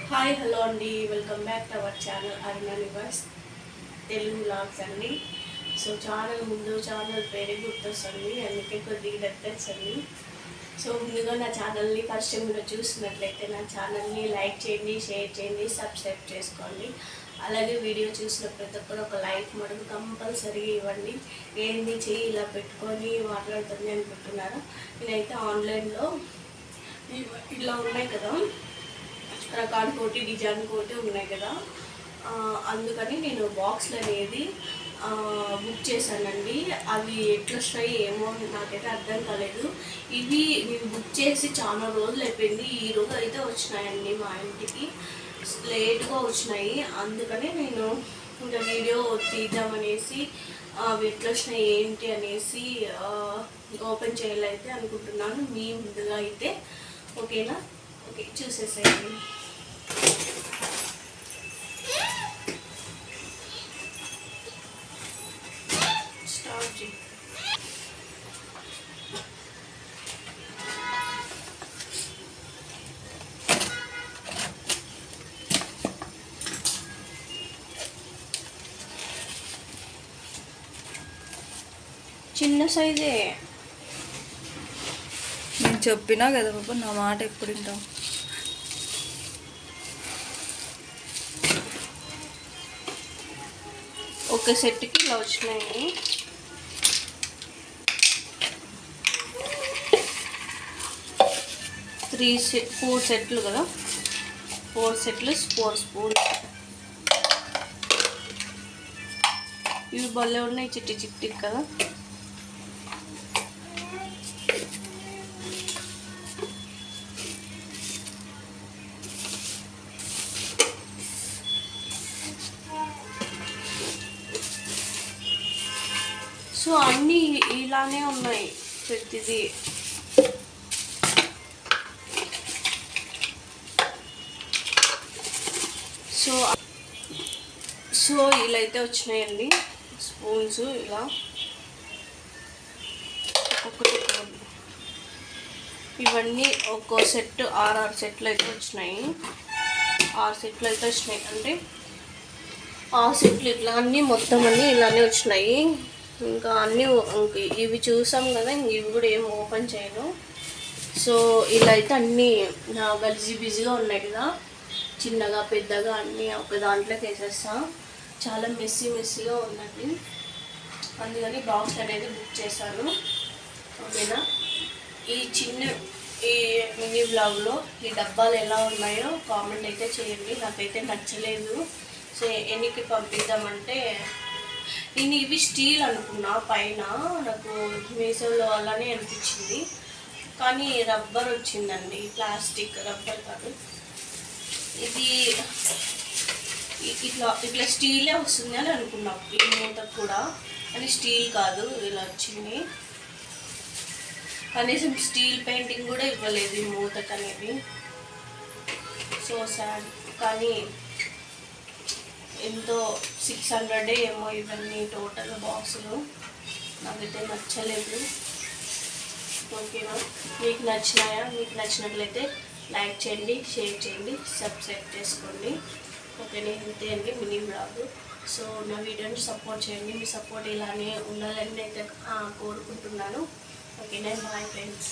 Hi hello అండి, welcome back to our channel Aruna Nivas Telugu vlogs అండి. So channel పేరే గుర్తొస్తుంది, అందుకే కొద్దిగా డెప్తెన్స్ అండి. సో ముందుగా నా ఛానల్ని ఫస్ట్ టైం మీరు చూసినట్లయితే నా ఛానల్ని లైక్ చేయండి, షేర్ చేయండి, సబ్స్క్రైబ్ చేసుకోండి. అలాగే వీడియో చూసిన ప్రతి ఒక్కరు ఒక లైక్ మటుకు కంపల్సరీగా ఇవ్వండి. ఏంది చెయ్యి ఇలా పెట్టుకొని మాట్లాడుతుంది అనుకుంటున్నారా? నేనైతే ఆన్లైన్లో ఇలా ఉన్నాయి కదా, రకాల కోటి డిజైన్ కోటి ఉన్నాయి కదా, అందుకని నేను బాక్స్లు అనేది బుక్ చేశానండి. అవి ఎట్లా వస్తాయి ఏమో నాకైతే అర్థం కాలేదు. ఇవి నేను బుక్ చేసి చాలా రోజులు అయిపోయింది. ఈరోజు అయితే వచ్చినాయండి మా ఇంటికి, లేట్గా వచ్చినాయి. అందుకని నేను ఇంకా వీడియో తీద్దామనేసి అవి ఎట్లా వచ్చినాయి ఏంటి అనేసి ఓపెన్ చేయాలైతే అనుకుంటున్నాను. మీ ముందుగా అయితే ఓకేనా? ఓకే, చూసేసేయండి. స్టార్ట్ చేయి. చిన్న సైజే. నేను చెప్పినా కదా బాబా, నా మాట ఎప్పుడు వింటాం. ఒక సెట్కి ఇలా వచ్చినాయి. 4 సెట్లు కదా, 4 సెట్లు 4 స్పూన్స్. ఇవి భలే ఉన్నాయి, చిట్టి చిట్టి కదా. సో అన్నీ ఇలానే ఉన్నాయి ప్రతిదీ. సో ఇలా అయితే వచ్చినాయండి స్పూన్స్. ఇలా ఒక్కొక్కటి ఇవన్నీ ఒక్కో సెట్ 6 సెట్లు అయితే వచ్చినాయి. 6 సెట్లు అయితే వచ్చినాయి అంటే 6 సెట్లు ఇట్లా అన్నీ మొత్తం అన్నీ ఇలానే వచ్చినాయి. ఇంకా అన్నీ ఇవి చూసాం కదా, ఇవి కూడా ఏం ఓపెన్ చేయను. సో ఇలా అయితే అన్నీ బిజీగా ఉన్నాయి కదా, చిన్నగా పెద్దగా అన్నీ ఒక దాంట్లోకి వేసేస్తా. చాలా మెస్సీగా ఉందండి, అందుకని బాక్స్ అనేది బుక్ చేశాను. ఓకేనా? ఈ మినీ బ్లాగ్లో ఈ డబ్బాలు ఎలా ఉన్నాయో కామెంట్ అయితే చేయండి. నాకైతే నచ్చలేదు. సో ఎన్నికి పంపిద్దామంటే నేను ఇవి స్టీల్ అనుకున్నా, పైన నాకు మీషోలో అలానే అనిపించింది, కానీ రబ్బర్ వచ్చిందండి, ప్లాస్టిక్ రబ్బర్ కాదు. ఇది ఇట్లా స్టీలే వస్తుంది అని అనుకున్నాం ఈ మూతకు కూడా, అని స్టీల్ కాదు, ఇలా వచ్చింది. కనీసం స్టీల్ పెయింటింగ్ కూడా ఇవ్వలేదు ఈ మూతకు అనేది. So sad. కానీ ఎంతో 600 ఏమో ఇవన్నీ టోటల్ బాక్సులు. నాకైతే నచ్చలేదు. ఓకేనా? మీకు నచ్చినాయా? మీకు నచ్చినట్లయితే లైక్ చేయండి, షేర్ చేయండి, సబ్స్క్రైబ్ చేసుకోండి. ఓకేనా? ఇంతే అండి మినీ బ్లాగ్. సో నా వీడియోని సపోర్ట్ చేయండి. మీ సపోర్ట్ ఇలానే ఉండాలని అయితే కోరుకుంటున్నాను. ఓకేనా? Bye friends.